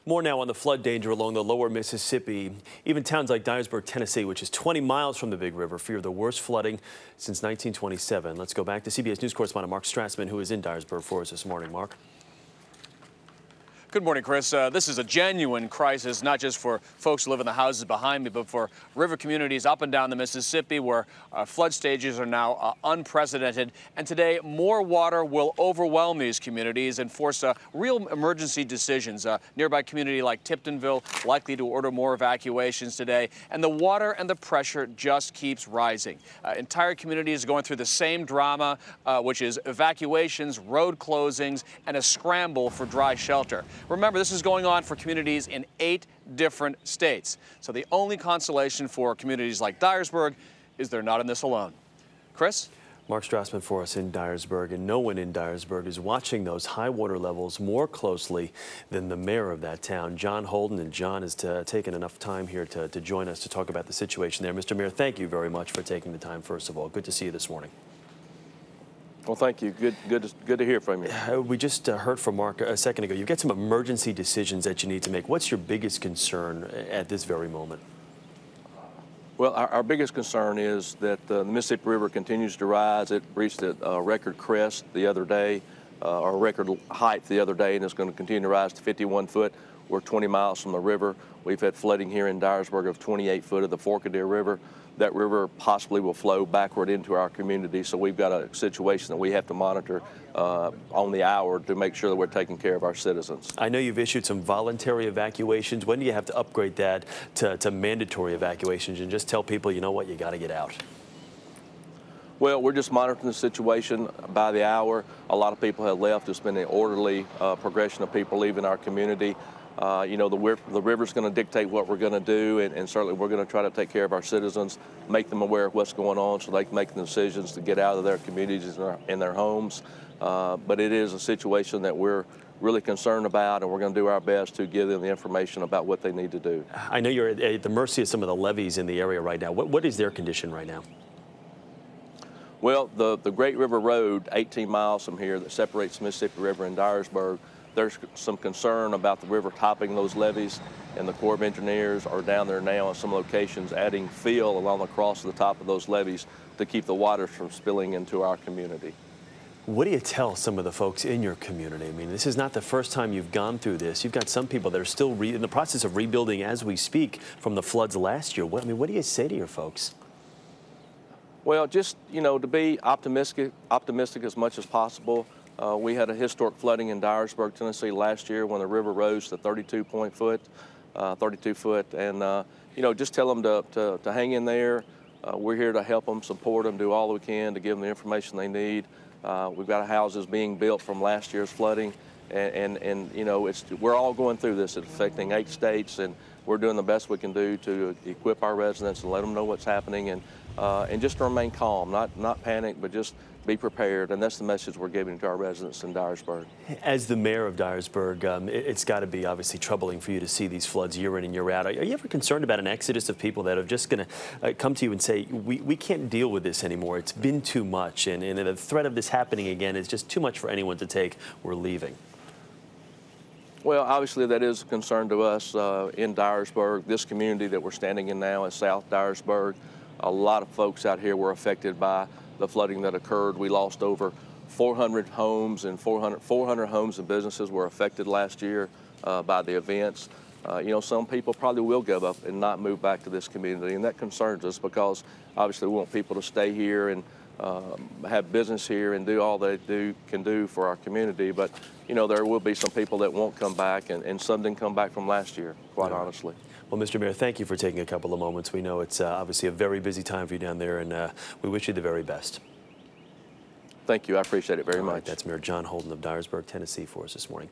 More now on the flood danger along the lower Mississippi. Even towns like Dyersburg, Tennessee, which is 20 miles from the Big River, fear the worst flooding since 1927. Let's go back to CBS News correspondent Mark Strassmann, who is in Dyersburg for us this morning. Mark. Good morning, Chris. This is a genuine crisis, not just for folks who live in the houses behind me, but for river communities up and down the Mississippi where flood stages are now unprecedented. And today, more water will overwhelm these communities and force real emergency decisions. Nearby community like Tiptonville likely to order more evacuations today. And the water and the pressure just keeps rising. Entire communities are going through the same drama, which is evacuations, road closings, and a scramble for dry shelter. Remember, this is going on for communities in 8 different states. So the only consolation for communities like Dyersburg is they're not in this alone. Chris? Mark Strassmann for us in Dyersburg, and no one in Dyersburg is watching those high water levels more closely than the mayor of that town, John Holden. And John has taken enough time here to join us to talk about the situation there. Mr. Mayor, thank you very much for taking the time, first of all. Good to see you this morning. Well, thank you. Good to hear from you. We just heard from Mark a second ago. You've got some emergency decisions that you need to make. What's your biggest concern at this very moment? Well, our biggest concern is that the Mississippi River continues to rise. It reached a record crest the other day, or record height the other day, and it's going to continue to rise to 51 foot. We're 20 miles from the river. We've had flooding here in Dyersburg of 28 foot of the Forkadere River. That river possibly will flow backward into our community, so we've got a situation that we have to monitor on the hour to make sure that we're taking care of our citizens. I know you've issued some voluntary evacuations. When do you have to upgrade that to mandatory evacuations and just tell people, you know what, you got to get out? Well, we're just monitoring the situation by the hour. A lot of people have left. It's been an orderly progression of people leaving our community. You know, the river's going to dictate what we're going to do, and certainly we're going to try to take care of our citizens, make them aware of what's going on so they can make the decisions to get out of their communities and their homes. But it is a situation that we're really concerned about, and we're going to do our best to give them the information about what they need to do. I know you're at the mercy of some of the levees in the area right now. What is their condition right now? Well, the Great River Road, 18 miles from here, that separates the Mississippi River and Dyersburg, there's some concern about the river topping those levees, and the Corps of Engineers are down there now in some locations adding fill along across the top of those levees to keep the water from spilling into our community. What do you tell some of the folks in your community? I mean, this is not the first time you've gone through this. You've got some people that are still in the process of rebuilding as we speak from the floods last year. What do you say to your folks? Well, just, you know, to be optimistic as much as possible. We had a historic flooding in Dyersburg, Tennessee last year when the river rose to 32 foot, and you know, just tell them to hang in there. We're here to help them, support them, do all we can to give them the information they need. We've got houses being built from last year's flooding, and you know, we're all going through this. It's affecting 8 states, and we're doing the best we can do to equip our residents and let them know what's happening, and just remain calm, not panic, but just be prepared, and that's the message we're giving to our residents in Dyersburg. As the mayor of Dyersburg, it's got to be obviously troubling for you to see these floods year in and year out. Are you ever concerned about an exodus of people that are just going to come to you and say, we can't deal with this anymore, it's been too much, and the threat of this happening again is just too much for anyone to take, we're leaving? Well, obviously that is a concern to us in Dyersburg. This community that we're standing in now is South Dyersburg. A lot of folks out here were affected by the flooding that occurred. We lost over 400 homes, and 400 homes and businesses were affected last year by the events. You know, some people probably will give up and not move back to this community, and that concerns us because obviously we want people to stay here and have business here and do all they can do for our community. But you know, there will be some people that won't come back, and some didn't come back from last year, quite honestly. Well, Mr. Mayor, thank you for taking a couple of moments. We know it's obviously a very busy time for you down there, and we wish you the very best. Thank you. I appreciate it very much. That's Mayor John Holden of Dyersburg, Tennessee, for us this morning.